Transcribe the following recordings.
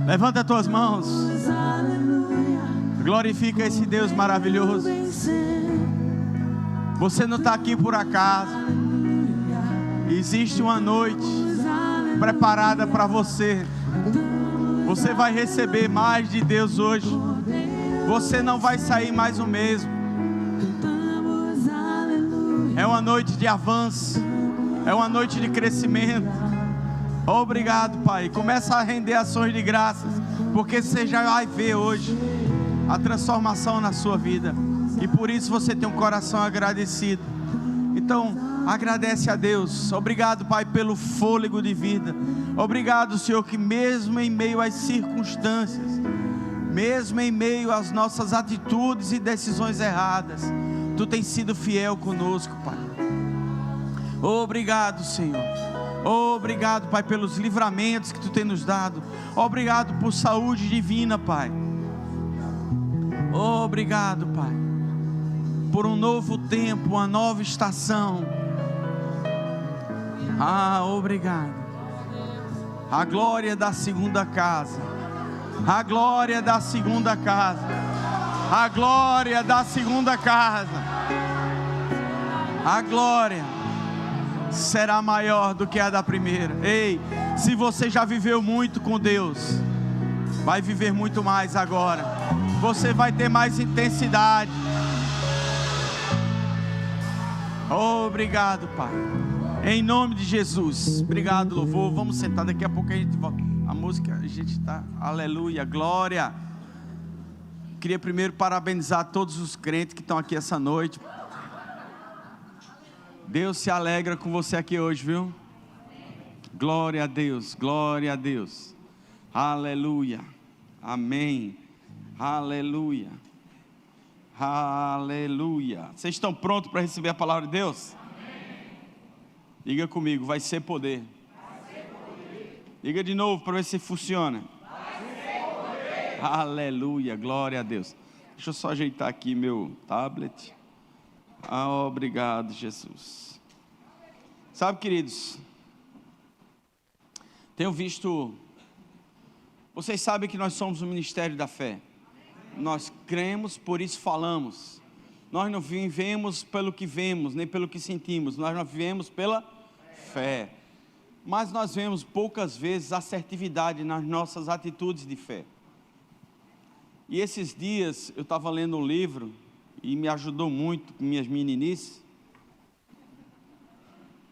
Levanta as tuas mãos. Glorifica esse Deus maravilhoso. Você não está aqui por acaso. Existe uma noite preparada para você. Você vai receber mais de Deus hoje. Você não vai sair mais o mesmo. É uma noite de avanço. É uma noite de crescimento. Obrigado, Pai. Começa a render ações de graças, porque você já vai ver hoje a transformação na sua vida. E por isso você tem um coração agradecido. Então, agradece a Deus. Obrigado, Pai, pelo fôlego de vida. Obrigado, Senhor, que mesmo em meio às circunstâncias, mesmo em meio às nossas atitudes e decisões erradas, Tu tens sido fiel conosco, Pai. Obrigado, Senhor. Obrigado, Pai, pelos livramentos que Tu tem nos dado. Obrigado por saúde divina, Pai. Obrigado, Pai, por um novo tempo, uma nova estação. Obrigado. A glória da segunda casa. A glória da segunda casa. A glória da segunda casa. A glória será maior do que a da primeira. Ei, se você já viveu muito com Deus, vai viver muito mais agora. Você vai ter mais intensidade. Obrigado, Pai. Em nome de Jesus. Obrigado, louvor. Vamos sentar, daqui a pouco a gente volta. A música, a gente está, aleluia, glória. Queria primeiro parabenizar todos os crentes que estão aqui essa noite. Deus se alegra com você aqui hoje, viu? Glória a Deus, glória a Deus. Aleluia, amém, aleluia, aleluia. Vocês estão prontos para receber a palavra de Deus? Amém. Diga comigo, vai ser poder. Vai ser poder. Diga de novo para ver se funciona. Vai ser poder. Aleluia, glória a Deus. Deixa eu só ajeitar aqui meu tablet. Obrigado, Jesus. Sabe, queridos, tenho visto. Vocês sabem que nós somos o ministério da fé. Nós cremos, por isso falamos. Nós não vivemos pelo que vemos, nem pelo que sentimos. Nós não vivemos pela fé. Mas nós vemos poucas vezes assertividade nas nossas atitudes de fé. E esses dias eu estava lendo um livro e me ajudou muito com minhas meninices.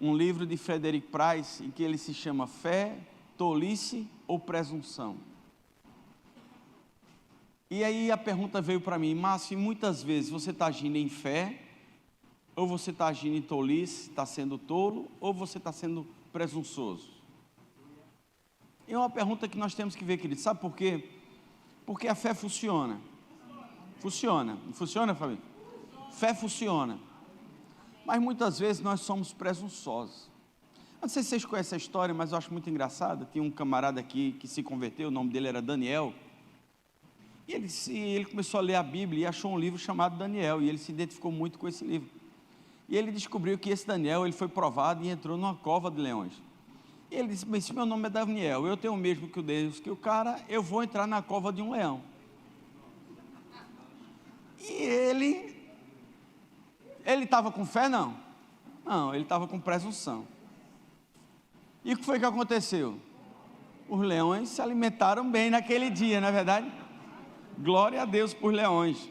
Um livro de Frederick Price, em que ele se chama Fé, Tolice ou Presunção. E aí a pergunta veio para mim: Márcio, muitas vezes você está agindo em fé, ou você está agindo em tolice, está sendo tolo, ou você está sendo presunçoso? E é uma pergunta que nós temos que ver, querido. Sabe por quê? Porque a fé funciona. Funciona. Não funciona, Fabinho? Fé funciona. Mas muitas vezes nós somos presunçosos. Não sei se vocês conhecem a história, mas eu acho muito engraçada. Tinha um camarada aqui que se converteu, o nome dele era Daniel. E ele começou a ler a Bíblia e achou um livro chamado Daniel. E ele se identificou muito com esse livro. E ele descobriu que esse Daniel, ele foi provado e entrou numa cova de leões. E ele disse: mas se meu nome é Daniel, eu tenho o mesmo que o Deus, que o cara, eu vou entrar na cova de um leão. E ele estava com fé? Não, ele estava com presunção. E o que foi que aconteceu? Os leões se alimentaram bem naquele dia, não é verdade? Glória a Deus por leões.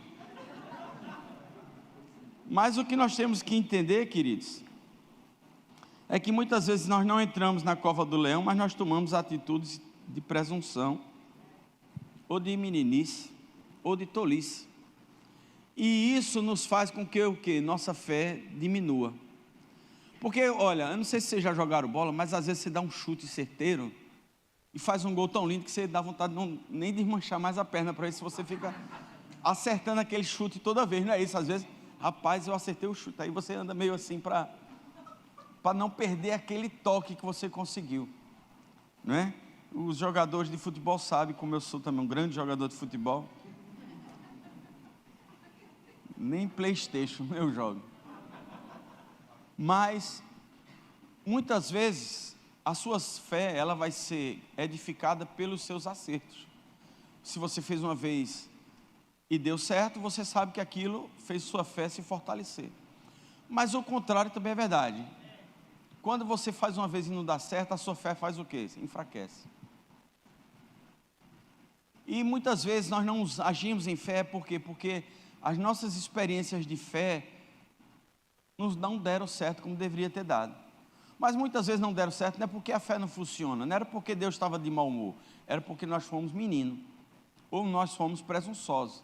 Mas o que nós temos que entender, queridos, é que muitas vezes nós não entramos na cova do leão, mas nós tomamos atitudes de presunção, ou de meninice, ou de tolice. E isso nos faz com que o quê? Nossa fé diminua. Porque, olha, eu não sei se vocês já jogaram bola, mas às vezes você dá um chute certeiro e faz um gol tão lindo que você dá vontade de nem desmanchar mais a perna para ver se você fica acertando aquele chute toda vez, não é isso? Às vezes, rapaz, eu acertei o chute, aí você anda meio assim para não perder aquele toque que você conseguiu, não é? Os jogadores de futebol sabem, como eu sou também um grande jogador de futebol, nem PlayStation eu jogo, mas muitas vezes a sua fé, ela vai ser edificada pelos seus acertos. Se você fez uma vez e deu certo, você sabe que aquilo fez sua fé se fortalecer. Mas o contrário também é verdade. Quando você faz uma vez e não dá certo, a sua fé faz o quê? Se enfraquece. E muitas vezes nós não agimos em fé, por quê? Porque as nossas experiências de fé não deram certo como deveria ter dado. Mas muitas vezes não deram certo, não é porque a fé não funciona, não era porque Deus estava de mau humor, era porque nós fomos meninos, ou nós fomos presunçosos.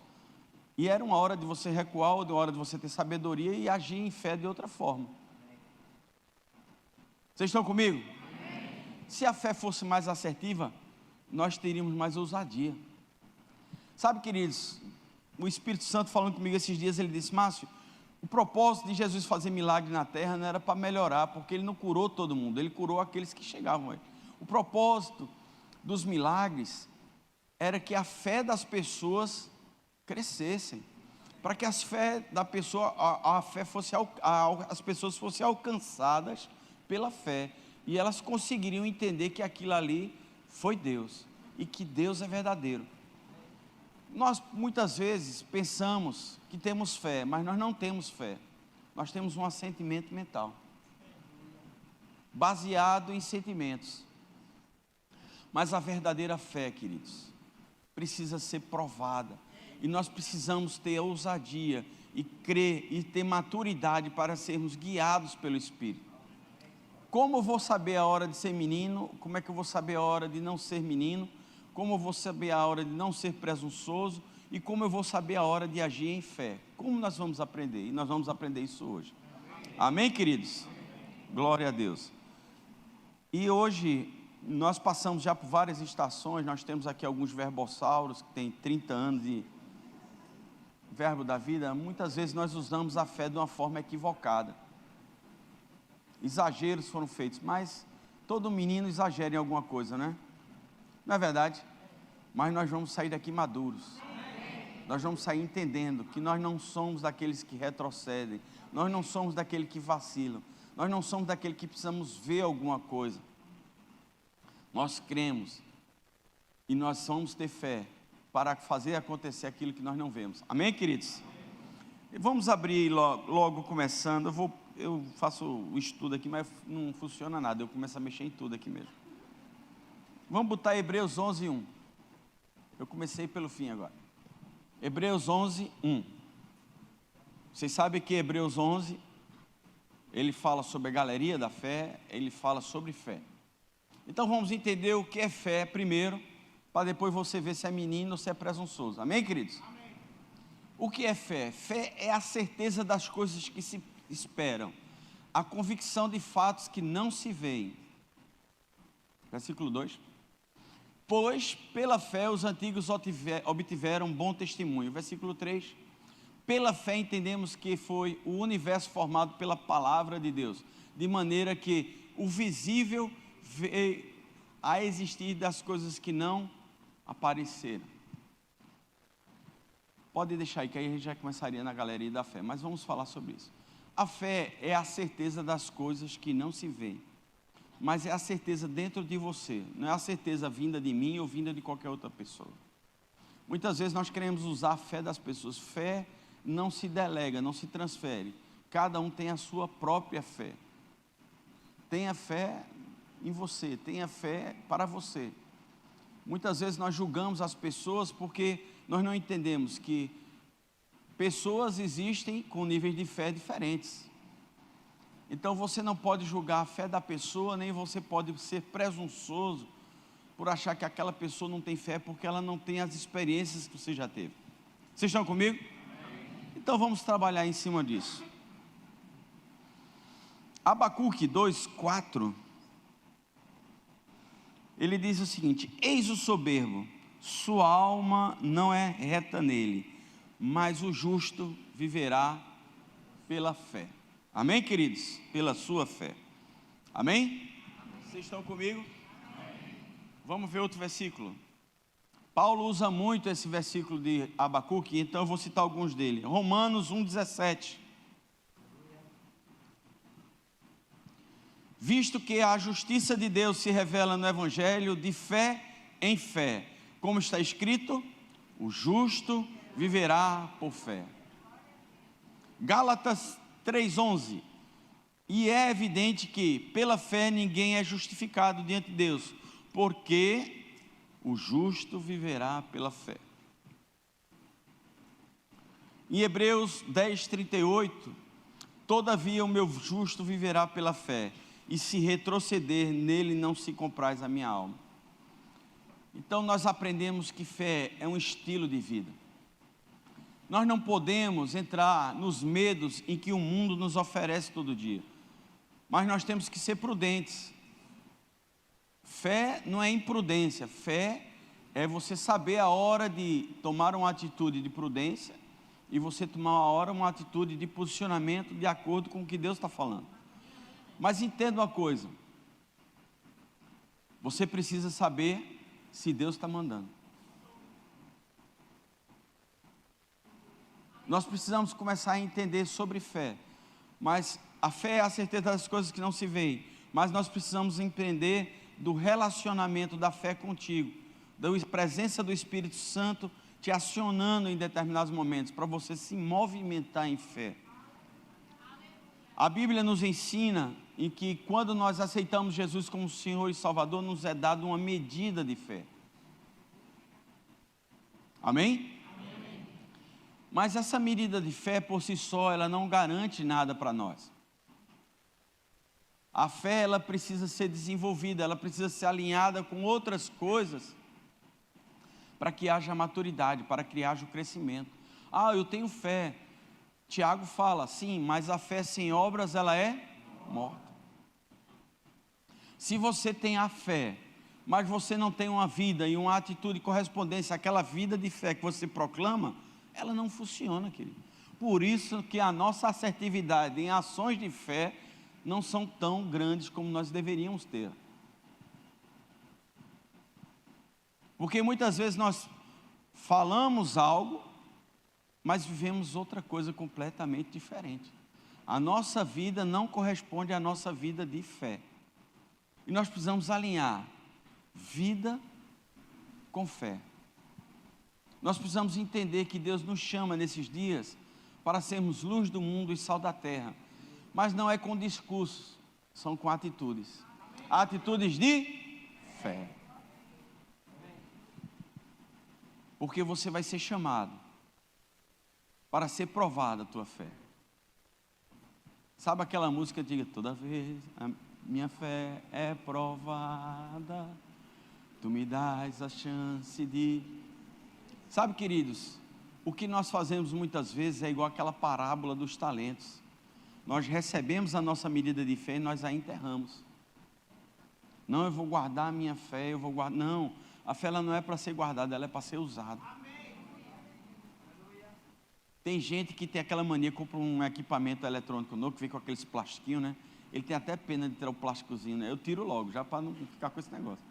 E era uma hora de você recuar, ou uma hora de você ter sabedoria e agir em fé de outra forma. Vocês estão comigo? Amém. Se a fé fosse mais assertiva, nós teríamos mais ousadia. Sabe, queridos, o Espírito Santo falando comigo esses dias, ele disse: Márcio, o propósito de Jesus fazer milagre na terra não era para melhorar, porque ele não curou todo mundo, ele curou aqueles que chegavam a ele. O propósito dos milagres era que a fé das pessoas crescessem, para que a fé fosse, as pessoas fossem alcançadas pela fé, e elas conseguiriam entender que aquilo ali foi Deus, e que Deus é verdadeiro. Nós muitas vezes pensamos que temos fé, mas nós não temos fé, nós temos um assentimento mental, baseado em sentimentos. Mas a verdadeira fé, queridos, precisa ser provada, e nós precisamos ter ousadia, e crer, e ter maturidade para sermos guiados pelo Espírito. Como eu vou saber a hora de ser menino? Como é que eu vou saber a hora de não ser menino? Como eu vou saber a hora de não ser presunçoso? E como eu vou saber a hora de agir em fé? Como nós vamos aprender? E nós vamos aprender isso hoje. Amém, queridos? Glória a Deus. E hoje nós passamos já por várias estações. Nós temos aqui alguns verbossauros que têm 30 anos de verbo da vida. Muitas vezes nós usamos a fé de uma forma equivocada. Exageros foram feitos, mas todo menino exagera em alguma coisa, né? Não é verdade? Mas nós vamos sair daqui maduros. Nós vamos sair entendendo que nós não somos daqueles que retrocedem, nós não somos daqueles que vacilam, nós não somos daqueles que precisamos ver alguma coisa. Nós cremos e nós vamos ter fé para fazer acontecer aquilo que nós não vemos. Amém, queridos? Vamos abrir logo começando. Eu faço o estudo aqui, mas não funciona nada, eu começo a mexer em tudo aqui mesmo. Vamos botar Hebreus 11, 1. Eu comecei pelo fim agora. Hebreus 11, 1. Vocês sabem que Hebreus 11, ele fala sobre a galeria da fé, ele fala sobre fé. Então vamos entender o que é fé primeiro, para depois você ver se é menino ou se é presunçoso. Amém, queridos? Amém. O que é fé? Fé é a certeza das coisas que se esperam, a convicção de fatos que não se veem. Versículo 2. Pois pela fé os antigos obtiveram bom testemunho. Versículo 3. Pela fé entendemos que foi o universo formado pela palavra de Deus, de maneira que o visível veio a existir das coisas que não apareceram. Pode deixar aí, que aí a gente já começaria na galeria da fé, mas vamos falar sobre isso. A fé é a certeza das coisas que não se veem, mas é a certeza dentro de você, não é a certeza vinda de mim ou vinda de qualquer outra pessoa. Muitas vezes nós queremos usar a fé das pessoas. Fé não se delega, não se transfere, cada um tem a sua própria fé. Tenha fé em você, tenha fé para você. Muitas vezes nós julgamos as pessoas porque nós não entendemos que pessoas existem com níveis de fé diferentes. Então você não pode julgar a fé da pessoa, nem você pode ser presunçoso por achar que aquela pessoa não tem fé, porque ela não tem as experiências que você já teve. Vocês estão comigo? Então vamos trabalhar em cima disso. Abacuque 2:4, ele diz o seguinte: eis o soberbo, sua alma não é reta nele, mas o justo viverá pela fé. Amém, queridos? Pela sua fé. Amém? Vocês estão comigo? Vamos ver outro versículo. Paulo usa muito esse versículo de Abacuque, então eu vou citar alguns dele. Romanos 1,17. Visto que a justiça de Deus se revela no Evangelho de fé em fé, como está escrito: O justo viverá por fé. Gálatas 3:11. E é evidente que pela fé ninguém é justificado diante de Deus, porque o justo viverá pela fé. Em Hebreus 10:38, todavia o meu justo viverá pela fé, e se retroceder nele não se compraz a minha alma. Então nós aprendemos que fé é um estilo de vida. Nós não podemos entrar nos medos em que o mundo nos oferece todo dia, mas nós temos que ser prudentes. Fé não é imprudência, fé é você saber a hora de tomar uma atitude de prudência e você tomar a hora uma atitude de posicionamento de acordo com o que Deus está falando. Mas entenda uma coisa, você precisa saber se Deus está mandando. Nós precisamos começar a entender sobre fé, mas a fé é a certeza das coisas que não se veem, mas nós precisamos entender do relacionamento da fé contigo, da presença do Espírito Santo te acionando em determinados momentos, para você se movimentar em fé. A Bíblia nos ensina em que quando nós aceitamos Jesus como Senhor e Salvador, nos é dado uma medida de fé. Amém? Amém. Mas essa medida de fé por si só, ela não garante nada para nós. A fé, ela precisa ser desenvolvida, ela precisa ser alinhada com outras coisas, para que haja maturidade, para que haja o crescimento. Ah, eu tenho fé. Tiago fala, sim, mas a fé sem obras, ela é morta. Se você tem a fé, mas você não tem uma vida e uma atitude correspondente àquela vida de fé que você proclama, ela não funciona, querido. Por isso que a nossa assertividade em ações de fé não são tão grandes como nós deveríamos ter. Porque muitas vezes nós falamos algo, mas vivemos outra coisa completamente diferente. A nossa vida não corresponde à nossa vida de fé. E nós precisamos alinhar vida com fé. Nós precisamos entender que Deus nos chama nesses dias para sermos luz do mundo e sal da terra. Mas não é com discursos, são com atitudes. Atitudes de fé. Porque você vai ser chamado para ser provada a tua fé. Sabe aquela música que diz, toda vez a minha fé é provada, tu me dás a chance de... Sabe, queridos, o que nós fazemos muitas vezes é igual aquela parábola dos talentos. Nós recebemos a nossa medida de fé e nós a enterramos. Não, eu vou guardar a minha fé, eu vou guardar... Não, a fé ela não é para ser guardada, ela é para ser usada. Tem gente que tem aquela mania, compra um equipamento eletrônico novo, que vem com aqueles plastiquinhos, né? Ele tem até pena de tirar o plásticozinho, né? Eu tiro logo, já para não ficar com esse negócio.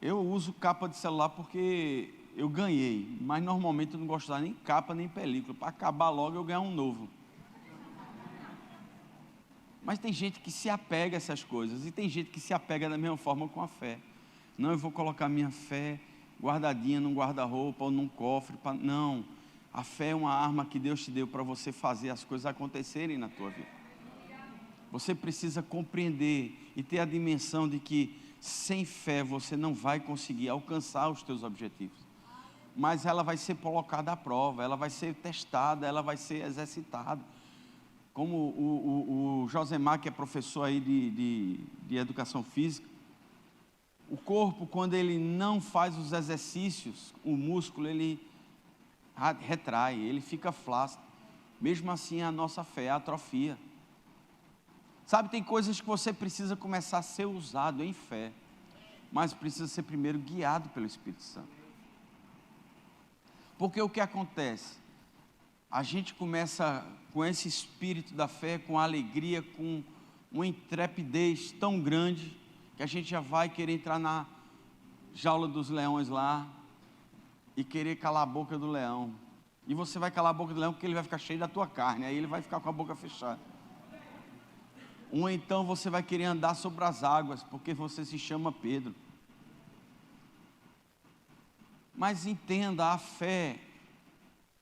Eu uso capa de celular porque eu ganhei, mas normalmente eu não gosto de usar nem capa nem película. Para acabar logo eu ganhar um novo. Mas tem gente que se apega a essas coisas, e tem gente que se apega da mesma forma com a fé. Não, eu vou colocar minha fé guardadinha num guarda-roupa ou num cofre. Não, a fé é uma arma que Deus te deu para você fazer as coisas acontecerem na tua vida. Você precisa compreender e ter a dimensão de que sem fé você não vai conseguir alcançar os teus objetivos. Mas ela vai ser colocada à prova, ela vai ser testada, ela vai ser exercitada. Como o Josemar, que é professor aí de educação física, o corpo, quando ele não faz os exercícios, o músculo, ele retrai, ele fica flácido. Mesmo assim, a nossa fé atrofia. Sabe, tem coisas que você precisa começar a ser usado em fé, mas precisa ser primeiro guiado pelo Espírito Santo. Porque o que acontece? A gente começa com esse espírito da fé, com alegria, com uma intrepidez tão grande, que a gente já vai querer entrar na jaula dos leões lá e querer calar a boca do leão. E você vai calar a boca do leão porque ele vai ficar cheio da tua carne, aí ele vai ficar com a boca fechada. Ou então você vai querer andar sobre as águas, porque você se chama Pedro. Mas entenda, a fé,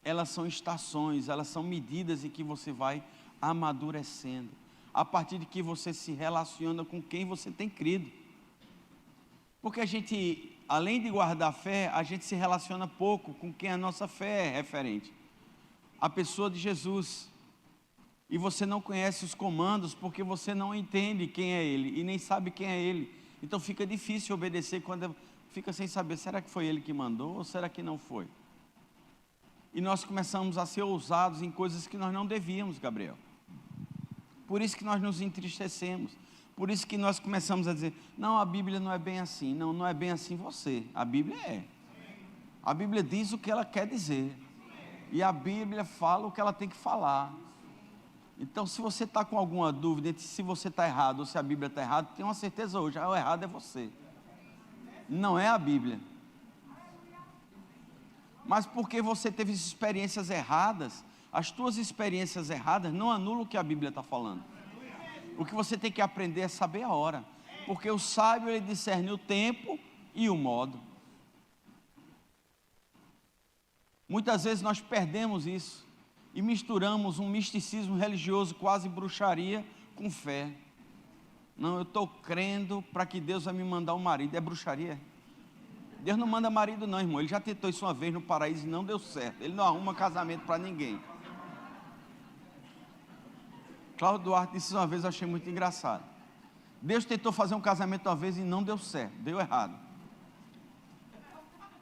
elas são estações, elas são medidas em que você vai amadurecendo, a partir de que você se relaciona com quem você tem crido. Porque a gente, além de guardar fé, a gente se relaciona pouco com quem a nossa fé é referente, a pessoa de Jesus. E você não conhece os comandos porque você não entende quem é Ele e nem sabe quem é Ele. Então fica difícil obedecer quando fica sem saber, será que foi Ele que mandou ou será que não foi? E nós começamos a ser ousados em coisas que nós não devíamos, Gabriel. Por isso que nós nos entristecemos. Por isso que nós começamos a dizer, não, a Bíblia não é bem assim. Não, não é bem assim você. A Bíblia é. A Bíblia diz o que ela quer dizer. E a Bíblia fala o que ela tem que falar. Então, se você está com alguma dúvida entre se você está errado ou se a Bíblia está errada, tenha uma certeza hoje, o errado é você. Não é a Bíblia. Mas porque você teve experiências erradas, as tuas experiências erradas não anulam o que a Bíblia está falando. O que você tem que aprender é saber a hora. Porque o sábio, ele discerne o tempo e o modo. Muitas vezes nós perdemos isso e misturamos um misticismo religioso, quase bruxaria, com fé. Não, eu estou crendo para que Deus vai me mandar um marido. É bruxaria? Deus não manda marido não, irmão. Ele já tentou isso uma vez no paraíso e não deu certo. Ele não arruma casamento para ninguém. Cláudio Duarte disse uma vez, eu achei muito engraçado. Deus tentou fazer um casamento uma vez e não deu certo, deu errado.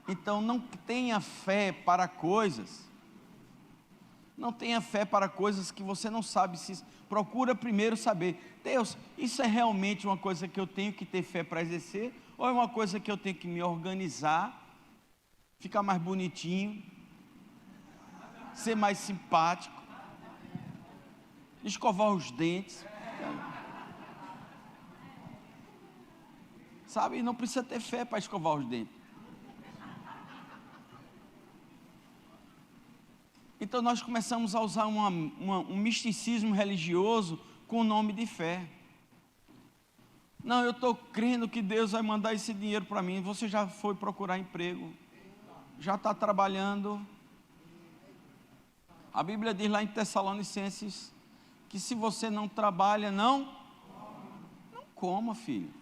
Então não tenha fé para coisas. Não tenha fé para coisas que você não sabe. Procura primeiro saber, Deus, isso é realmente uma coisa que eu tenho que ter fé para exercer? Ou é uma coisa que eu tenho que me organizar, ficar mais bonitinho, ser mais simpático, escovar os dentes? Sabe, não precisa ter fé para escovar os dentes. Então nós começamos a usar um misticismo religioso com o nome de fé. Não, eu estou crendo que Deus vai mandar esse dinheiro para mim. Você já foi procurar emprego? Já está trabalhando? A Bíblia diz lá em Tessalonicenses que se você não trabalha, não coma, filho.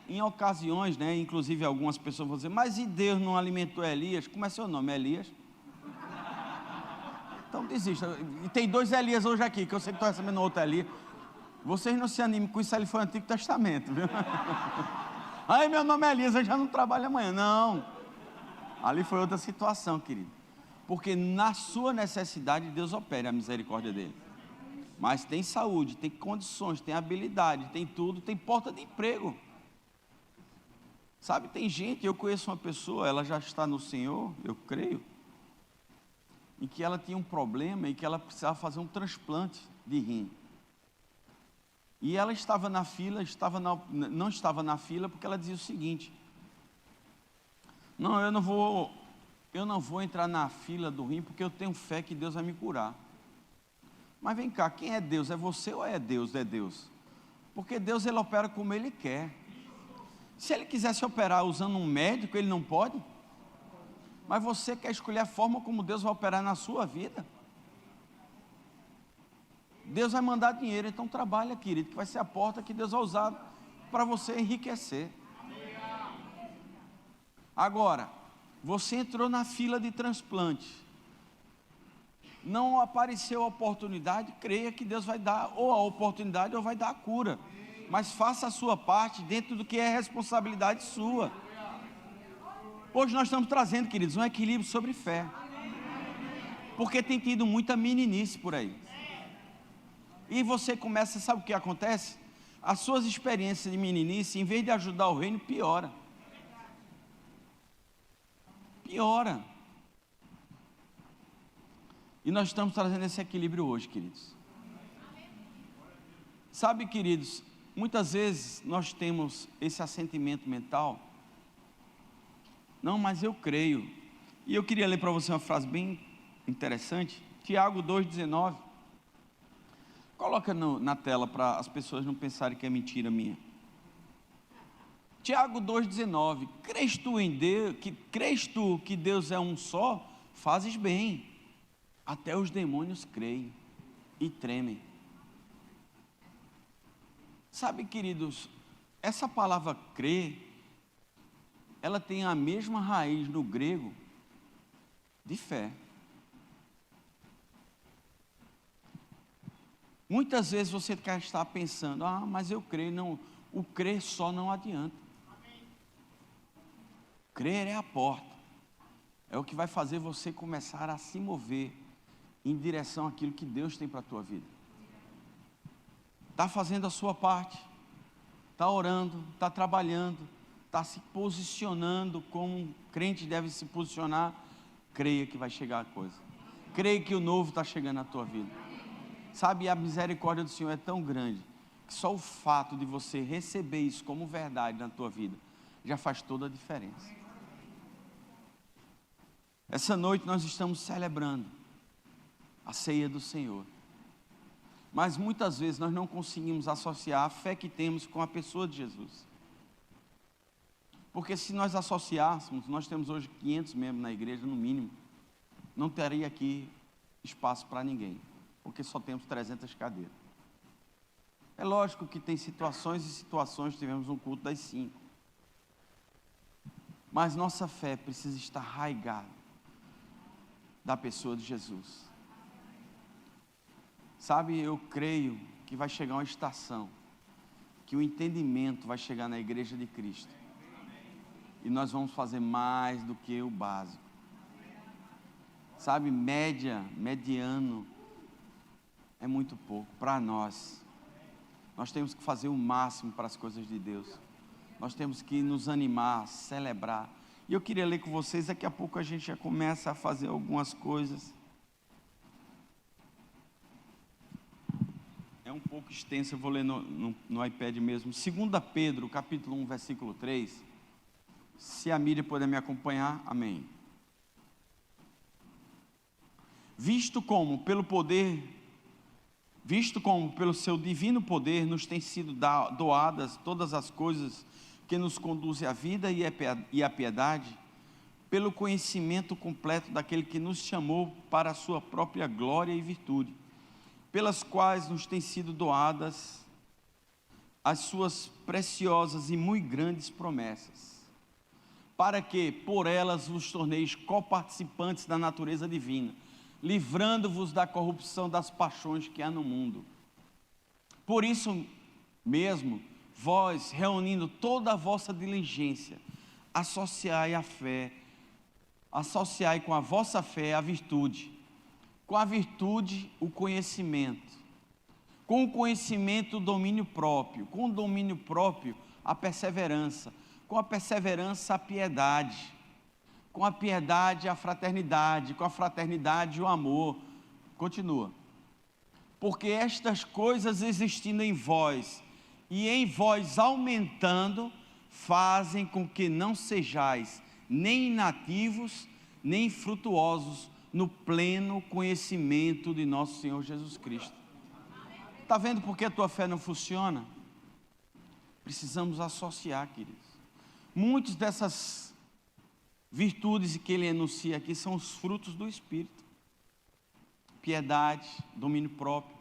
Em ocasiões, né, inclusive algumas pessoas vão dizer, mas e Deus não alimentou Elias? Como é seu nome? Elias? Então desista. E tem 2 Elias hoje aqui, que eu sei que estou recebendo outro Elias. Vocês não se animem com isso, ali foi o Antigo Testamento, viu? Ai, meu nome é Elias, eu já não trabalho amanhã. Não. Ali foi outra situação, querido. Porque na sua necessidade, Deus opera a misericórdia dele. Mas tem saúde, tem condições, tem habilidade, tem tudo, tem porta de emprego. Sabe, tem gente, eu conheço uma pessoa, ela já está no Senhor, eu creio, em que ela tinha um problema e que ela precisava fazer um transplante de rim. E ela estava na fila, não estava na fila porque ela dizia o seguinte, não, eu não vou entrar na fila do rim porque eu tenho fé que Deus vai me curar. Mas vem cá, quem é Deus? É você ou é Deus? É Deus. Porque Deus, ele opera como ele quer. Se ele quisesse operar usando um médico, ele não pode? Mas você quer escolher a forma como Deus vai operar na sua vida? Deus vai mandar dinheiro, então trabalha, querido, que vai ser a porta que Deus vai usar para você enriquecer. Agora, você entrou na fila de transplante, não apareceu a oportunidade, creia que Deus vai dar ou a oportunidade ou vai dar a cura, mas faça a sua parte dentro do que é responsabilidade sua. Hoje nós estamos trazendo, queridos, um equilíbrio sobre fé, porque tem tido muita meninice por aí, e você começa, sabe o que acontece? As suas experiências de meninice, em vez de ajudar o reino, piora. E nós estamos trazendo esse equilíbrio hoje, queridos. Sabe, queridos, muitas vezes nós temos esse assentimento mental, não, mas eu creio. E eu queria ler para você uma frase bem interessante, Tiago 2,19. Coloca na tela para as pessoas não pensarem que é mentira minha. Tiago 2,19, crês tu que Deus é um só, fazes bem, até os demônios creem e tremem. Sabe, queridos, essa palavra crer, ela tem a mesma raiz no grego de fé. Muitas vezes você quer estar pensando, mas eu creio, não, o crer só não adianta. Crer é a porta, é o que vai fazer você começar a se mover em direção àquilo que Deus tem para a tua vida. Está fazendo a sua parte, está orando, está trabalhando, está se posicionando como um crente deve se posicionar. Creia que vai chegar a coisa, creia que o novo está chegando na tua vida. Sabe, a misericórdia do Senhor é tão grande, que só o fato de você receber isso como verdade na tua vida, já faz toda a diferença. Essa noite nós estamos celebrando a ceia do Senhor, mas muitas vezes nós não conseguimos associar a fé que temos com a pessoa de Jesus, porque se nós associássemos, nós temos hoje 500 membros na igreja no mínimo, não teria aqui espaço para ninguém, porque só temos 300 cadeiras. É lógico que tem situações e situações, tivemos um culto das 5, mas nossa fé precisa estar arraigada da pessoa de Jesus. Sabe, eu creio que vai chegar uma estação, que o entendimento vai chegar na igreja de Cristo, e nós vamos fazer mais do que o básico. Sabe, mediano, é muito pouco para nós. Nós temos que fazer o máximo para as coisas de Deus. Nós temos que nos animar, celebrar. E eu queria ler com vocês, daqui a pouco a gente já começa a fazer algumas coisas. É um pouco extenso, eu vou ler no iPad mesmo. 2 Pedro, capítulo 1, versículo 3. Se a Miriam puder me acompanhar, amém. Visto como pelo seu divino poder nos têm sido doadas todas as coisas que nos conduzem à vida e à piedade, pelo conhecimento completo daquele que nos chamou para a sua própria glória e virtude, pelas quais nos têm sido doadas as suas preciosas e muito grandes promessas, para que por elas vos torneis coparticipantes da natureza divina, livrando-vos da corrupção das paixões que há no mundo. Por isso mesmo, vós, reunindo toda a vossa diligência, associai com a vossa fé a virtude, com a virtude o conhecimento, com o conhecimento o domínio próprio, com o domínio próprio a perseverança, com a perseverança a piedade, com a piedade a fraternidade, com a fraternidade o amor. Continua. Porque estas coisas existindo em vós e em vós aumentando, fazem com que não sejais nem inativos, nem infrutuosos no pleno conhecimento de nosso Senhor Jesus Cristo. Está vendo por que a tua fé não funciona? Precisamos associar, queridos. Muitas dessas virtudes que ele enuncia aqui são os frutos do Espírito: piedade, domínio próprio.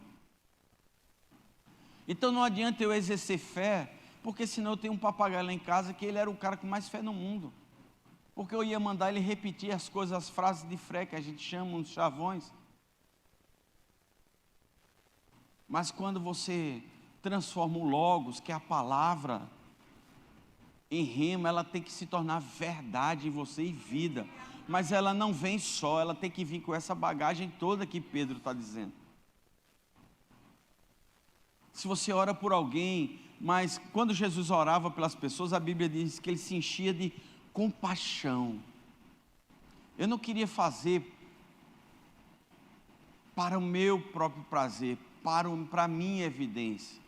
Então não adianta eu exercer fé, porque senão eu tenho um papagaio lá em casa que ele era o cara com mais fé no mundo, porque eu ia mandar ele repetir as coisas, as frases de fé que a gente chama uns chavões. Mas quando você transforma o logos, que é a palavra, em rema, ela tem que se tornar verdade em você e vida. Mas ela não vem só, ela tem que vir com essa bagagem toda que Pedro está dizendo. Se você ora por alguém, mas quando Jesus orava pelas pessoas, a Bíblia diz que ele se enchia de compaixão. Eu não queria fazer para o meu próprio prazer, para a minha evidência.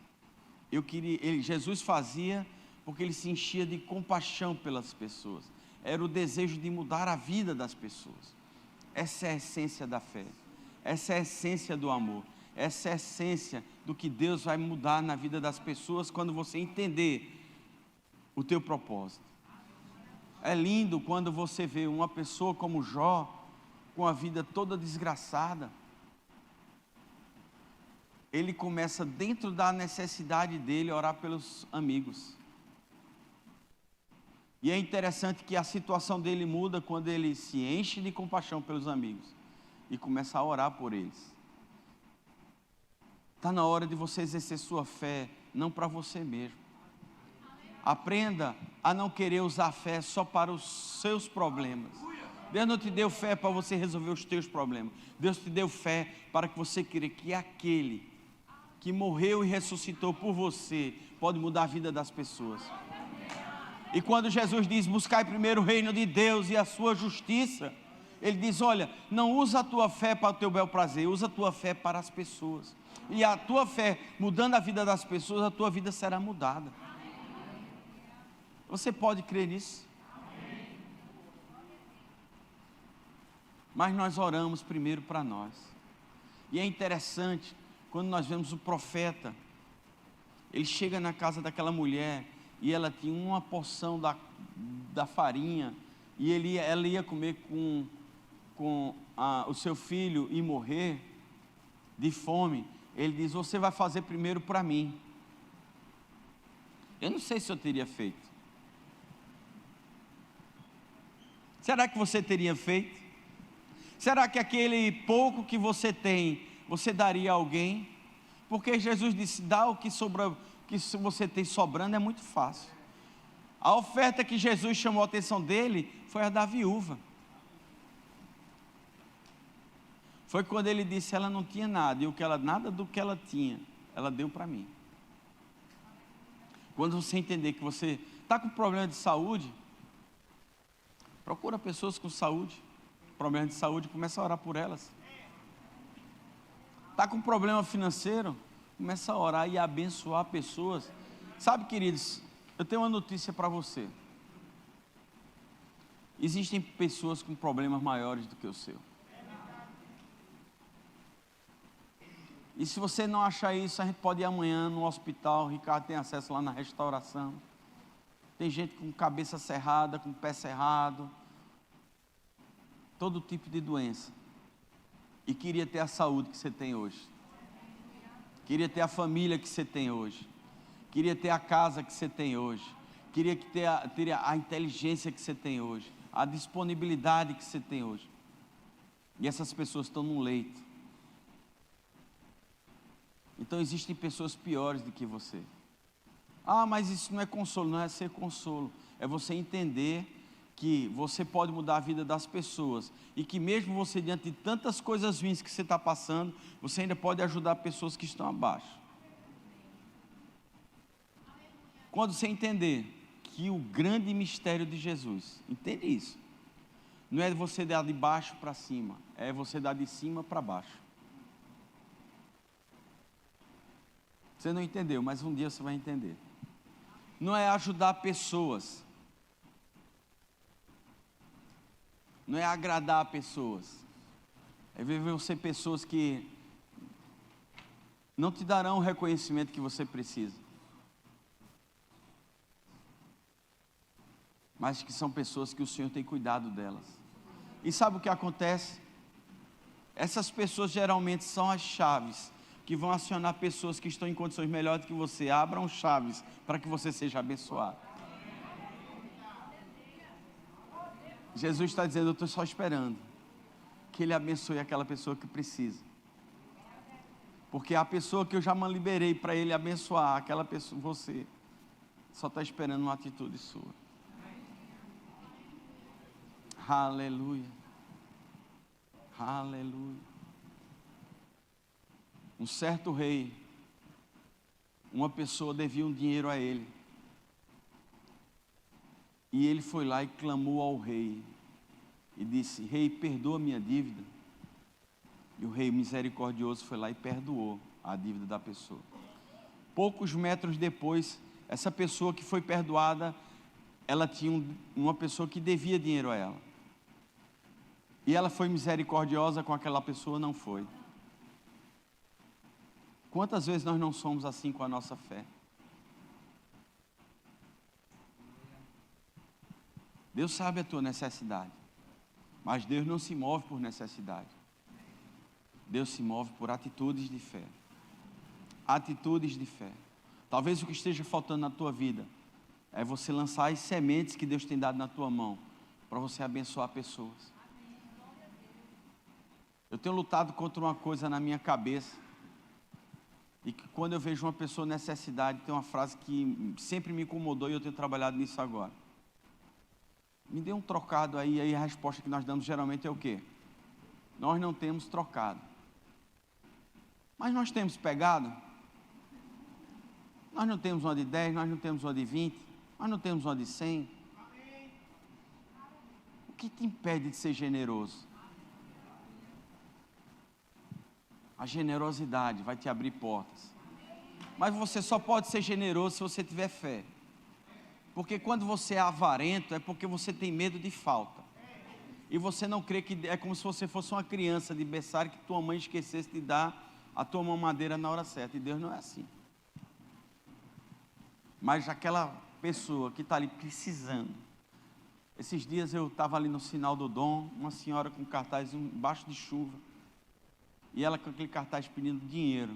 Jesus fazia porque ele se enchia de compaixão pelas pessoas. Era o desejo de mudar a vida das pessoas. Essa é a essência da fé. Essa é a essência do amor. Essa é a essência do que Deus vai mudar na vida das pessoas quando você entender o teu propósito. É lindo quando você vê uma pessoa como Jó, com a vida toda desgraçada. Ele começa, dentro da necessidade dele, a orar pelos amigos. E é interessante que a situação dele muda quando ele se enche de compaixão pelos amigos e começa a orar por eles. Está na hora de você exercer sua fé, não para você mesmo. Aprenda a não querer usar a fé só para os seus problemas. Deus não te deu fé para você resolver os teus problemas. Deus te deu fé para que você creia que aquele que morreu e ressuscitou por você pode mudar a vida das pessoas. E quando Jesus diz, buscai primeiro o reino de Deus e a sua justiça, Ele diz, olha, não usa a tua fé para o teu bel prazer, usa a tua fé para as pessoas. E a tua fé, mudando a vida das pessoas, a tua vida será mudada. Você pode crer nisso? Mas nós oramos primeiro para nós. E é interessante, quando nós vemos o profeta, ele chega na casa daquela mulher, e ela tinha uma porção da farinha, e ela ia comer com o seu filho e morrer de fome. Ele diz, você vai fazer primeiro para mim. Eu não sei se eu teria feito. Será que você teria feito? Será que aquele pouco que você tem, você daria a alguém? Porque Jesus disse, dá o que sobra, que você tem sobrando é muito fácil. A oferta que Jesus chamou a atenção dele foi a da viúva. Foi quando ele disse, ela não tinha nada, e nada do que ela tinha, ela deu para mim. Quando você entender que você está com problema de saúde, procura pessoas com saúde, problema de saúde, começa a orar por elas. Está com problema financeiro, começa a orar e a abençoar pessoas. Sabe, queridos, eu tenho uma notícia para você. Existem pessoas com problemas maiores do que o seu. E se você não achar isso, a gente pode ir amanhã no hospital. O Ricardo tem acesso lá na restauração. Tem gente com cabeça cerrada, com pé cerrado, todo tipo de doença. E queria ter a saúde que você tem hoje. Queria ter a família que você tem hoje. Queria ter a casa que você tem hoje. Queria ter a inteligência que você tem hoje. A disponibilidade que você tem hoje. E essas pessoas estão no leito. Então existem pessoas piores do que você. Ah, mas isso não é consolo. Não é ser consolo. É você entender que você pode mudar a vida das pessoas. E que mesmo você, diante de tantas coisas ruins que você está passando, você ainda pode ajudar pessoas que estão abaixo. Quando você entender que o grande mistério de Jesus, entende isso, não é você dar de baixo para cima, é você dar de cima para baixo. Você não entendeu, mas um dia você vai entender. Não é ajudar pessoas, não é agradar pessoas, é ver você pessoas que não te darão o reconhecimento que você precisa, mas que são pessoas que o Senhor tem cuidado delas. E sabe o que acontece? Essas pessoas geralmente são as chaves que vão acionar pessoas que estão em condições melhores do que você. Abram chaves para que você seja abençoado. Jesus está dizendo, eu estou só esperando que Ele abençoe aquela pessoa que precisa. Porque a pessoa que eu já me liberei para Ele abençoar, aquela pessoa, você, só está esperando uma atitude sua. Aleluia. Aleluia. Um certo rei, uma pessoa devia um dinheiro a ele. E ele foi lá e clamou ao rei. E disse, rei, perdoa minha dívida. E o rei misericordioso foi lá e perdoou a dívida da pessoa. Poucos metros depois, essa pessoa que foi perdoada, ela tinha uma pessoa que devia dinheiro a ela. E ela foi misericordiosa com aquela pessoa? Não foi. Quantas vezes nós não somos assim com a nossa fé? Deus sabe a tua necessidade, mas Deus não se move por necessidade. Deus se move por atitudes de fé. Atitudes de fé. Talvez o que esteja faltando na tua vida é você lançar as sementes que Deus tem dado na tua mão para você abençoar pessoas. Eu tenho lutado contra uma coisa na minha cabeça, e que quando eu vejo uma pessoa em necessidade, tem uma frase que sempre me incomodou e eu tenho trabalhado nisso agora. Me dê um trocado aí a resposta que nós damos geralmente é o quê? Nós não temos trocado. Mas nós temos pegado. Nós não temos uma de 10, nós não temos uma de 20, nós não temos uma de 100. O que te impede de ser generoso? A generosidade vai te abrir portas. Mas você só pode ser generoso se você tiver fé. Porque quando você é avarento, é porque você tem medo de falta. E você não crê que é como se você fosse uma criança de berçário que tua mãe esquecesse de dar a tua mamadeira na hora certa. E Deus não é assim. Mas aquela pessoa que está ali precisando. Esses dias eu estava ali no Sinal do Dom, uma senhora com cartaz embaixo de chuva. E ela com aquele cartaz pedindo dinheiro.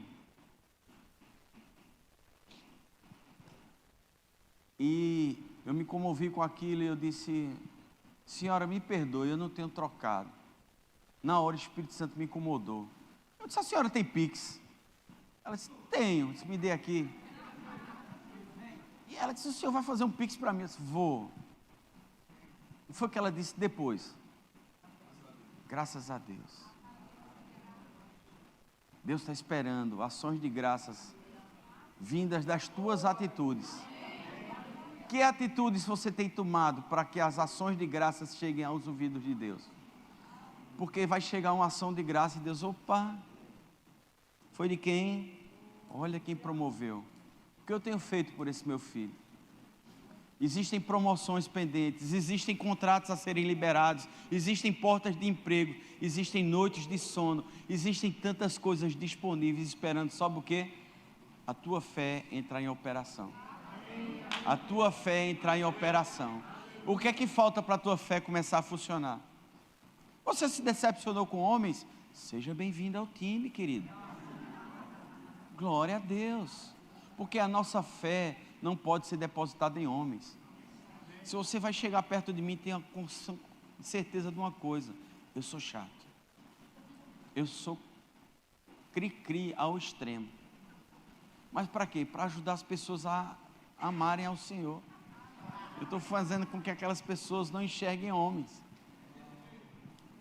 E eu me comovi com aquilo e eu disse: senhora, me perdoe, eu não tenho trocado. Na hora o Espírito Santo me incomodou. Eu disse: a senhora tem Pix? Ela disse: tenho. Eu disse: me dê aqui. E ela disse: o senhor vai fazer um Pix para mim? Eu disse: vou. E foi o que ela disse depois. Graças a Deus. Deus está esperando ações de graças vindas das tuas atitudes. Que atitudes você tem tomado para que as ações de graças cheguem aos ouvidos de Deus? Porque vai chegar uma ação de graça e Deus: opa, foi de quem? Olha quem promoveu. O que eu tenho feito por esse meu filho? Existem promoções pendentes, existem contratos a serem liberados, existem portas de emprego, existem noites de sono, existem tantas coisas disponíveis esperando, sabe o quê? A tua fé entrar em operação. A tua fé entrar em operação. O que é que falta para a tua fé começar a funcionar? Você se decepcionou com homens? Seja bem-vindo ao time, querido. Glória a Deus. Porque a nossa fé não pode ser depositada em homens. Se você vai chegar perto de mim, tenha certeza de uma coisa: eu sou chato. Eu sou cri-cri ao extremo. Mas para quê? Para ajudar as pessoas a amarem ao Senhor. Eu estou fazendo com que aquelas pessoas não enxerguem homens.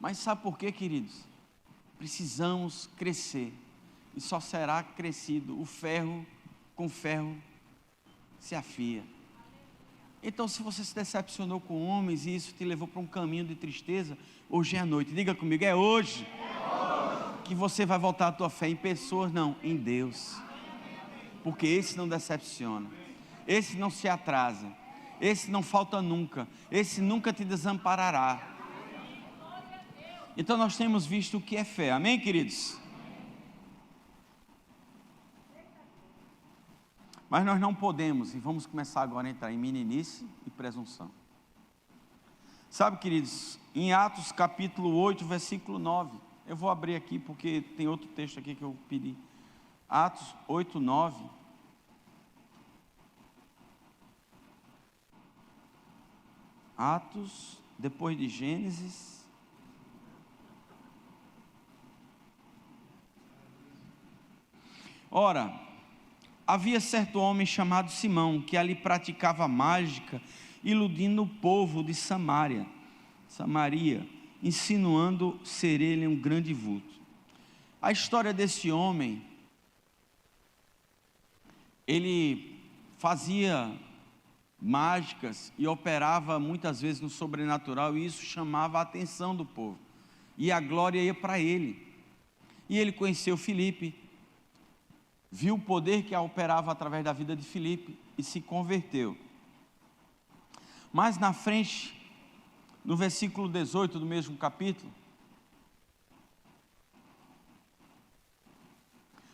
Mas sabe por quê, queridos? Precisamos crescer. E só será crescido o ferro com ferro se afia. Então, se você se decepcionou com homens e isso te levou para um caminho de tristeza, hoje é a noite. Diga comigo: é hoje que você vai voltar a tua fé em pessoas, não, em Deus. Porque esse não decepciona, esse não se atrasa, esse não falta nunca, esse nunca te desamparará. Então nós temos visto o que é fé, amém, queridos? Mas nós não podemos, e vamos começar agora a entrar em meninice e presunção. Sabe, queridos, em Atos capítulo 8, versículo 9, eu vou abrir aqui porque tem outro texto aqui que eu pedi. Atos 8, 9. Atos, depois de Gênesis. Ora, havia certo homem chamado Simão, que ali praticava mágica, iludindo o povo de Samaria, insinuando ser ele um grande vulto. A história desse homem, ele fazia mágicas e operava muitas vezes no sobrenatural, e isso chamava a atenção do povo, e a glória ia para ele. E ele conheceu Filipe, viu o poder que operava através da vida de Filipe e se converteu. Mas na frente, no versículo 18 do mesmo capítulo: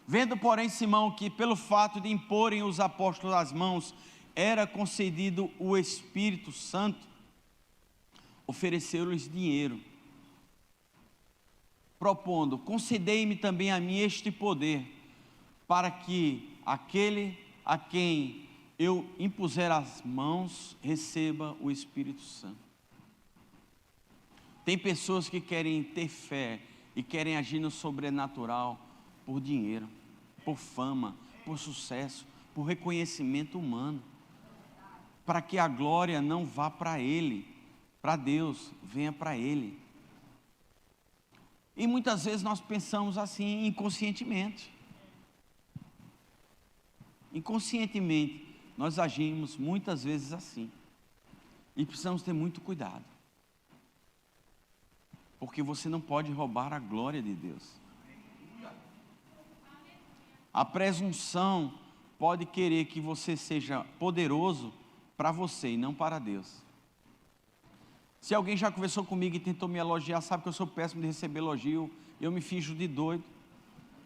vendo, porém, Simão que pelo fato de imporem os apóstolos as mãos, era concedido o Espírito Santo, ofereceu-lhes dinheiro, propondo: concedei-me também a mim este poder, para que aquele a quem eu impuser as mãos receba o Espírito Santo. Tem pessoas que querem ter fé e querem agir no sobrenatural por dinheiro, por fama, por sucesso, por reconhecimento humano, para que a glória não vá para ele, para Deus, venha para ele. E muitas vezes nós pensamos assim inconscientemente. Inconscientemente nós agimos muitas vezes assim. E precisamos ter muito cuidado. Porque você não pode roubar a glória de Deus. A presunção pode querer que você seja poderoso para você e não para Deus. Se alguém já conversou comigo e tentou me elogiar, sabe que eu sou péssimo de receber elogio. Eu me finjo de doido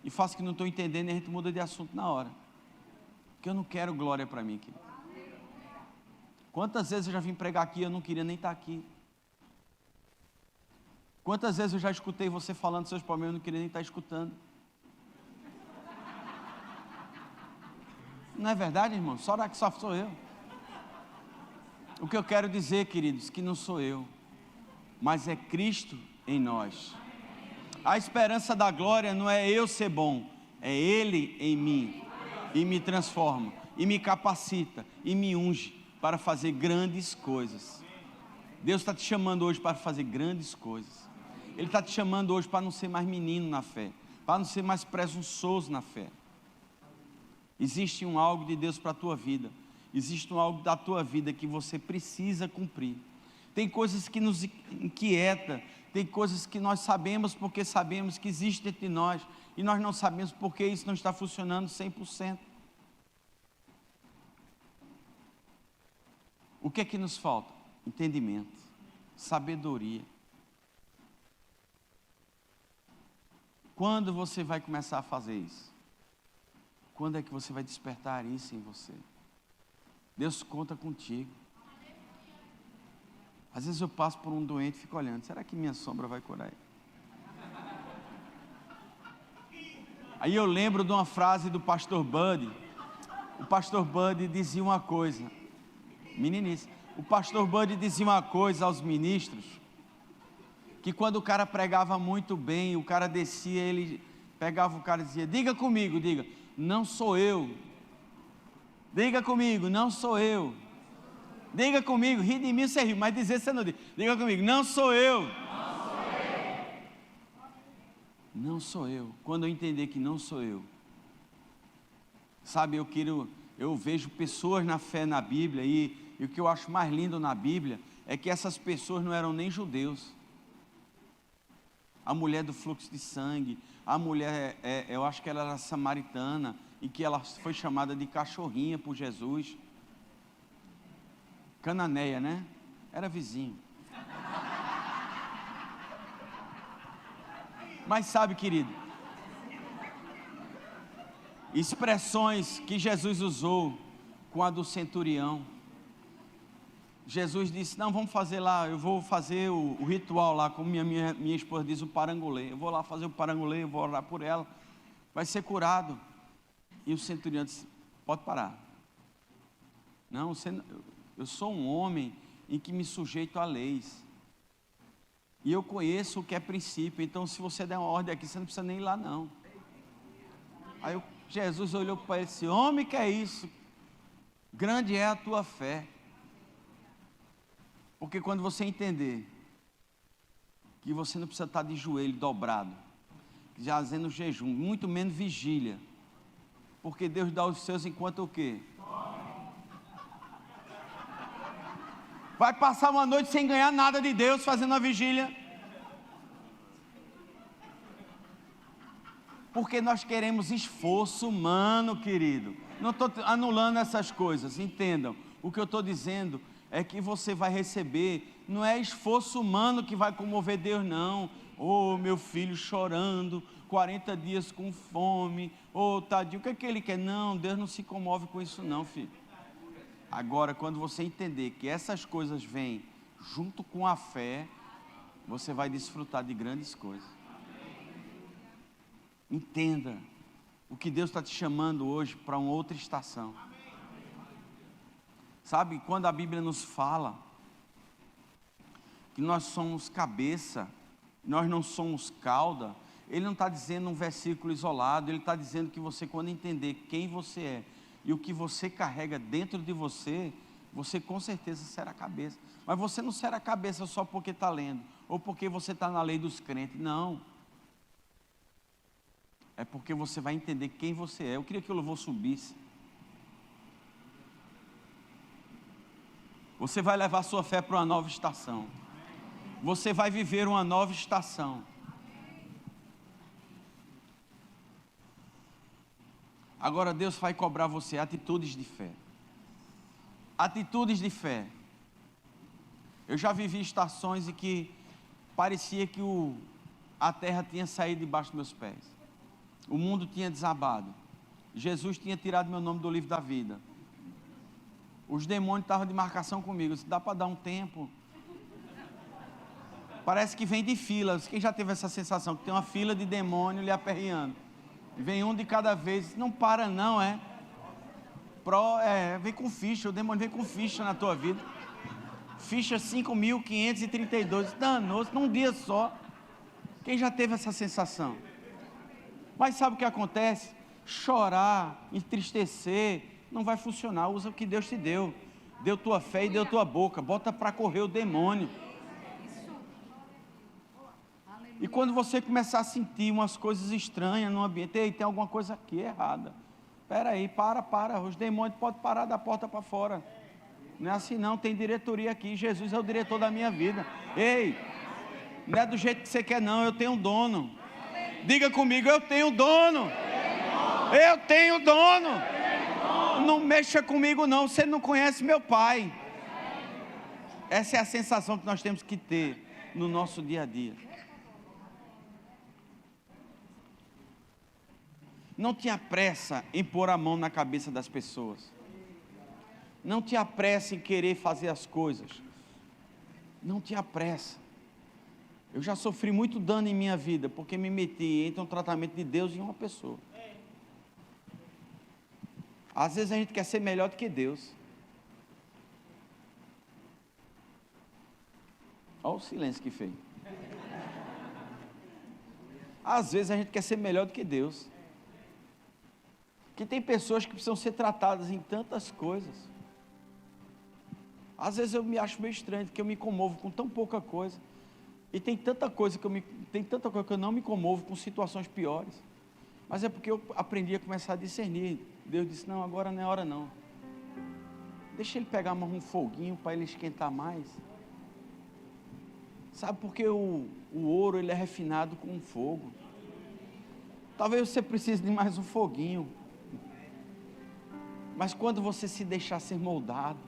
e faço que não estou entendendo e a gente muda de assunto na hora. Porque eu não quero glória para mim, querido. Quantas vezes eu já vim pregar aqui e eu não queria nem estar aqui? Quantas vezes eu já escutei você falando seus problemas e eu não queria nem estar escutando? Não é verdade, irmão? Só que só sou eu. O que eu quero dizer, queridos, que não sou eu, mas é Cristo em nós. A esperança da glória não é eu ser bom, é Ele em mim, e me transforma, e me capacita, e me unge para fazer grandes coisas. Deus está te chamando hoje para fazer grandes coisas. Ele está te chamando hoje para não ser mais menino na fé, para não ser mais presunçoso na fé. Existe algo de Deus para a tua vida. Existe algo da tua vida que você precisa cumprir. Tem coisas que nos inquietam, tem coisas que nós sabemos porque sabemos que existe entre nós, e nós não sabemos porque isso não está funcionando 100%. O que é que nos falta? Entendimento, sabedoria. Quando você vai começar a fazer isso? Quando é que você vai despertar isso em você? Deus conta contigo. Às vezes eu passo por um doente e fico olhando, será que minha sombra vai curar ele? Aí eu lembro de uma frase do pastor Buddy. O pastor Buddy dizia uma coisa, meninice, o pastor Buddy dizia uma coisa aos ministros, que quando o cara pregava muito bem, o cara descia, ele pegava o cara e dizia: diga comigo, diga, não sou eu. Diga comigo, não sou eu. Diga comigo, ri de mim você riu, mas dizer você não diz. Diga comigo, não sou eu. Não sou eu. Não sou eu. Quando eu entender que não sou eu, sabe, eu vejo pessoas na fé na Bíblia, e o que eu acho mais lindo na Bíblia é que essas pessoas não eram nem judeus. A mulher do fluxo de sangue, a mulher, eu acho que ela era samaritana, e que ela foi chamada de cachorrinha por Jesus. Cananeia, né? Era vizinho. Mas sabe, querido, expressões que Jesus usou com a do centurião. Jesus disse: não, vamos fazer lá, eu vou fazer o ritual lá, como minha esposa diz, o parangolê. Eu vou lá fazer o parangolê, eu vou orar por ela, vai ser curado. E o centurião disse: pode parar. Não, eu sou um homem em que me sujeito a leis. E eu conheço o que é princípio, então se você der uma ordem aqui, você não precisa nem ir lá não. Aí Jesus olhou para ele e disse: homem, que é isso? Grande é a tua fé. Porque quando você entender que você não precisa estar de joelho dobrado, já fazendo jejum, muito menos vigília, porque Deus dá os seus enquanto o quê? Vai passar uma noite sem ganhar nada de Deus fazendo a vigília. Porque nós queremos esforço humano, querido. Não estou anulando essas coisas, entendam. O que eu estou dizendo é que você vai receber, não é esforço humano que vai comover Deus, não. Oh, meu filho chorando, 40 dias com fome, oh, tadinho, o que é que ele quer? Não, Deus não se comove com isso não, filho. Agora, quando você entender que essas coisas vêm junto com a fé, você vai desfrutar de grandes coisas. Entenda o que Deus está te chamando hoje para uma outra estação. Sabe, quando a Bíblia nos fala que nós somos cabeça, nós não somos cauda, Ele não está dizendo um versículo isolado, Ele está dizendo que você, quando entender quem você é e o que você carrega dentro de você, você com certeza será cabeça. Mas você não será cabeça só porque está lendo, ou porque você está na lei dos crentes, não. É porque você vai entender quem você é. Eu queria que o louvor subisse. Você vai levar sua fé para uma nova estação. Você vai viver uma nova estação. Agora Deus vai cobrar você atitudes de fé. Atitudes de fé. Eu já vivi estações em que parecia que a terra tinha saído debaixo dos meus pés. O mundo tinha desabado. Jesus tinha tirado meu nome do livro da vida. Os demônios estavam de marcação comigo. Se dá para dar um tempo. Parece que vem de filas. Quem já teve essa sensação? Que tem uma fila de demônio lhe aperreando. Vem um de cada vez. Não para não, é? Vem com ficha. O demônio vem com ficha na tua vida. Ficha 5.532. Danou-se num dia só. Quem já teve essa sensação? Mas sabe o que acontece? Chorar, entristecer, não vai funcionar. Usa o que Deus te deu. Deu tua fé e deu tua boca. Bota para correr o demônio. E quando você começar a sentir umas coisas estranhas no ambiente, ei, tem alguma coisa aqui errada. Espera aí, para. Os demônios podem parar da porta para fora. Não é assim não, tem diretoria aqui. Jesus é o diretor da minha vida. Ei, não é do jeito que você quer não, eu tenho um dono. Diga comigo, eu tenho dono. Eu tenho dono. Não mexa comigo não, você não conhece meu pai. Essa é a sensação que nós temos que ter no nosso dia a dia. Não te apressa em pôr a mão na cabeça das pessoas. Não te apressa em querer fazer as coisas. Não te apressa. Eu já sofri muito dano em minha vida, porque me meti entre um tratamento de Deus e uma pessoa. Às vezes a gente quer ser melhor do que Deus. Olha o silêncio que fez. Às vezes a gente quer ser melhor do que Deus. Que tem pessoas que precisam ser tratadas em tantas coisas. Às vezes eu me acho meio estranho, porque eu me comovo com tão pouca coisa. E tem tanta coisa que eu não me comovo com situações piores. Mas é porque eu aprendi a começar a discernir. Deus disse, não, agora não é hora não. Deixa ele pegar um foguinho para ele esquentar mais. Sabe, porque o ouro ele é refinado com fogo. Talvez você precise de mais um foguinho. Mas quando você se deixar ser moldado,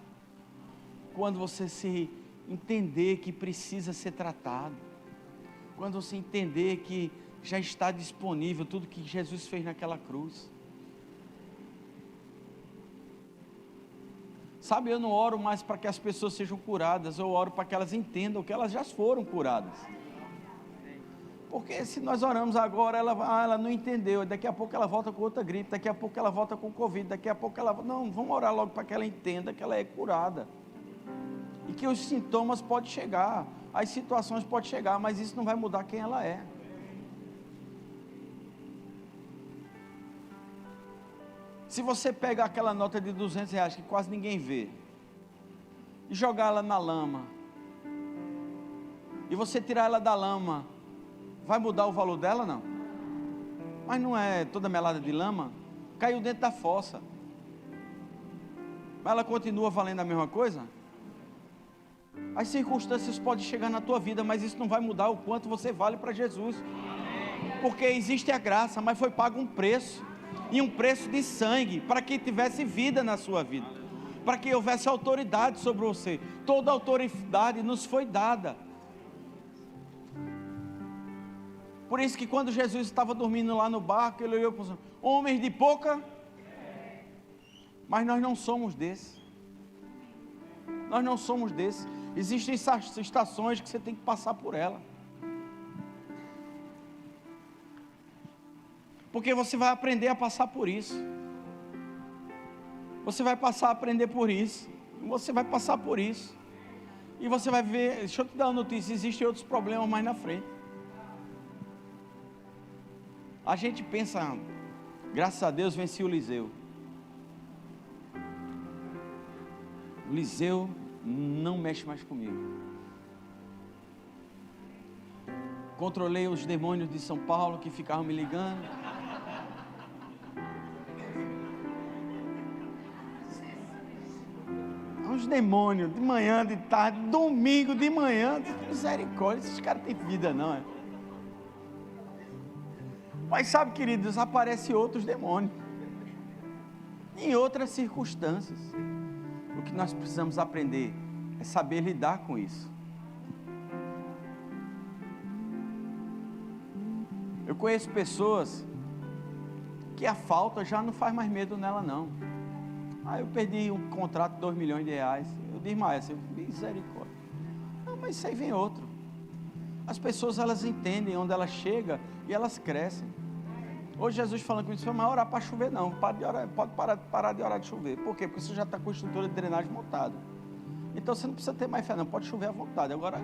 quando você se entender que precisa ser tratado, quando você entender que já está disponível tudo que Jesus fez naquela cruz. Sabe, eu não oro mais para que as pessoas sejam curadas, eu oro para que elas entendam que elas já foram curadas. Porque se nós oramos agora, ela não entendeu, daqui a pouco ela volta com outra gripe, daqui a pouco ela volta com Covid, daqui a pouco ela... Não, vamos orar logo para que ela entenda que ela é curada. E que os sintomas podem chegar, as situações podem chegar, mas isso não vai mudar quem ela é. Se você pegar aquela nota de R$200 que quase ninguém vê, e jogar ela na lama, e você tirar ela da lama, vai mudar o valor dela? Não. Mas não é toda melada de lama? Caiu dentro da fossa. Mas ela continua valendo a mesma coisa? As circunstâncias podem chegar na tua vida, mas isso não vai mudar o quanto você vale para Jesus. Porque existe a graça, mas foi pago um preço. E um preço de sangue, para que tivesse vida na sua vida. Para que houvesse autoridade sobre você. Toda autoridade nos foi dada. Por isso que quando Jesus estava dormindo lá no barco, ele olhou para os homens de pouca. Mas nós não somos desses. Nós não somos desses. Existem estações que você tem que passar por ela. Porque você vai aprender a passar por isso. Você vai passar a aprender por isso. Você vai passar por isso. E você vai ver, deixa eu te dar uma notícia, existem outros problemas mais na frente. A gente pensa, graças a Deus venci o Liseu. O Liseu não mexe mais comigo. Controlei os demônios de São Paulo que ficavam me ligando. Uns demônios, de manhã, de tarde, domingo de manhã, misericórdia, esses caras têm vida não, é? Mas sabe, queridos, aparecem outros demônios, em outras circunstâncias. O que nós precisamos aprender é saber lidar com isso. Eu conheço pessoas que a falta já não faz mais medo nela não. Eu perdi um contrato de 2 milhões de reais. Eu desmaio, misericórdia. Não, mas isso aí vem outro. As pessoas, elas entendem onde elas chegam e elas crescem. Hoje Jesus falando comigo, não vai orar para chover não, pode parar de orar de chover. Por quê? Porque você já está com a estrutura de drenagem montada. Então você não precisa ter mais fé não, pode chover à vontade. Agora,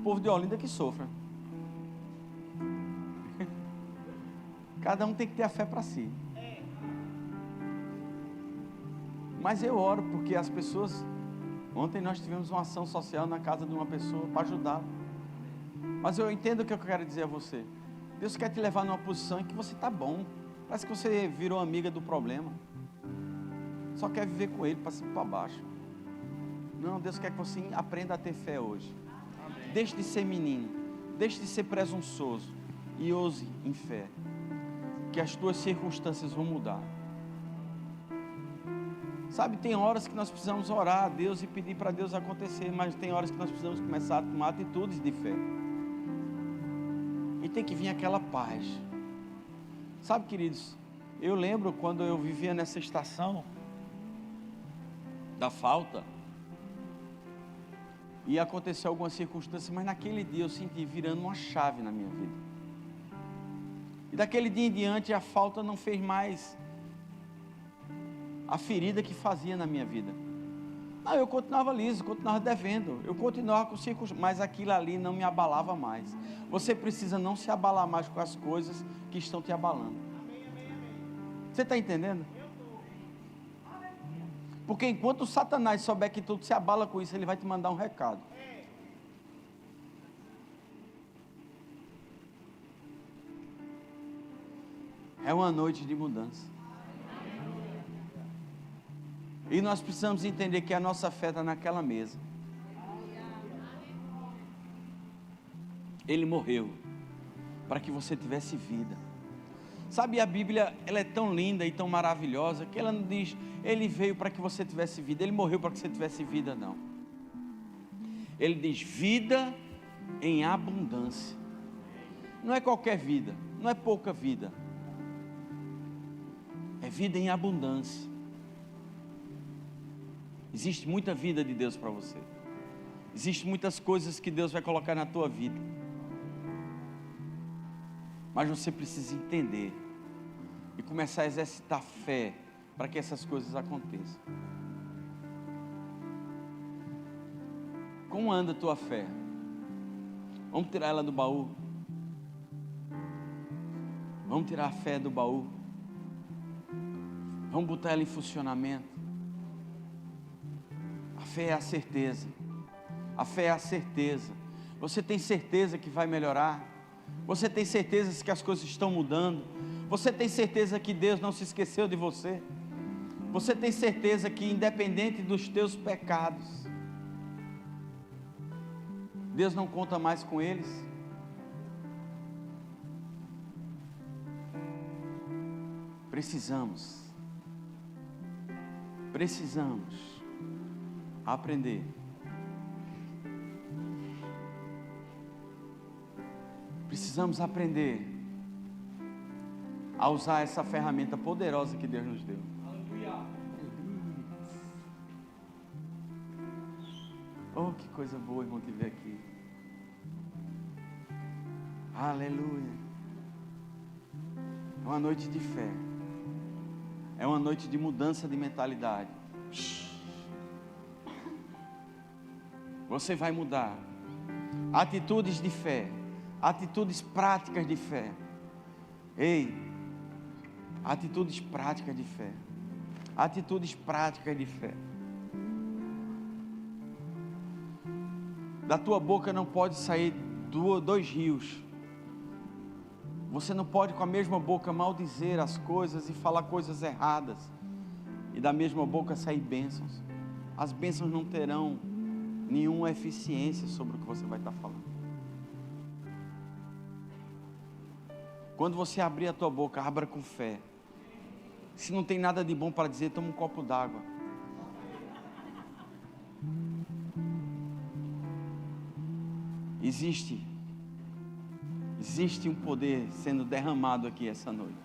o povo de Olinda que sofra. Cada um tem que ter a fé para si. Mas eu oro porque as pessoas... Ontem nós tivemos uma ação social na casa de uma pessoa para ajudar. Mas eu entendo o que eu quero dizer a você. Deus quer te levar numa posição em que você está bom. Parece que você virou amiga do problema. Só quer viver com ele para cima e para baixo. Não, Deus quer que você aprenda a ter fé hoje. Amém. Deixe de ser menino. Deixe de ser presunçoso. E ouse em fé. Que as tuas circunstâncias vão mudar. Sabe, tem horas que nós precisamos orar a Deus e pedir para Deus acontecer, mas tem horas que nós precisamos começar a tomar atitudes de fé. E tem que vir aquela paz. Sabe, queridos, eu lembro quando eu vivia nessa estação da falta, e aconteceu algumas circunstâncias, mas naquele dia eu senti virando uma chave na minha vida. E daquele dia em diante a falta não fez mais a ferida que fazia na minha vida. Não, eu continuava liso, continuava devendo, eu continuava com circunstâncias, mas aquilo ali não me abalava mais. Você precisa não se abalar mais com as coisas que estão te abalando. Você está entendendo? Porque enquanto o Satanás souber que tu se abala com isso, ele vai te mandar um recado. É uma noite de mudança. E nós precisamos entender que a nossa fé está naquela mesa. Ele morreu para que você tivesse vida. Sabe, a Bíblia, ela é tão linda e tão maravilhosa que ela não diz, ele veio para que você tivesse vida, ele morreu para que você tivesse vida, não. Ele diz vida em abundância. Não é qualquer vida, não é pouca vida. É vida em abundância. Existe muita vida de Deus para você. Existem muitas coisas que Deus vai colocar na tua vida. Mas você precisa entender e começar a exercitar fé para que essas coisas aconteçam. Como anda a tua fé? Vamos tirar ela do baú. Vamos tirar a fé do baú. Vamos botar ela em funcionamento. A fé é a certeza. A fé é a certeza. Você tem certeza que vai melhorar? Você tem certeza que as coisas estão mudando? Você tem certeza que Deus não se esqueceu de você? Você tem certeza que independente dos teus pecados, Deus não conta mais com eles? Precisamos aprender. Precisamos aprender a usar essa ferramenta poderosa que Deus nos deu. Oh, que coisa boa, irmão, te ver aqui. Aleluia. É uma noite de fé. É uma noite de mudança de mentalidade. Você vai mudar. Atitudes de fé. Atitudes práticas de fé. Ei, atitudes práticas de fé. Atitudes práticas de fé. Da tua boca não pode sair dois rios. Você não pode com a mesma boca maldizer as coisas e falar coisas erradas. E da mesma boca sair bênçãos. As bênçãos não terão nenhuma eficiência sobre o que você vai estar falando. Quando você abrir a tua boca, abra com fé. Se não tem nada de bom para dizer, toma um copo d'água. Existe um poder sendo derramado aqui essa noite.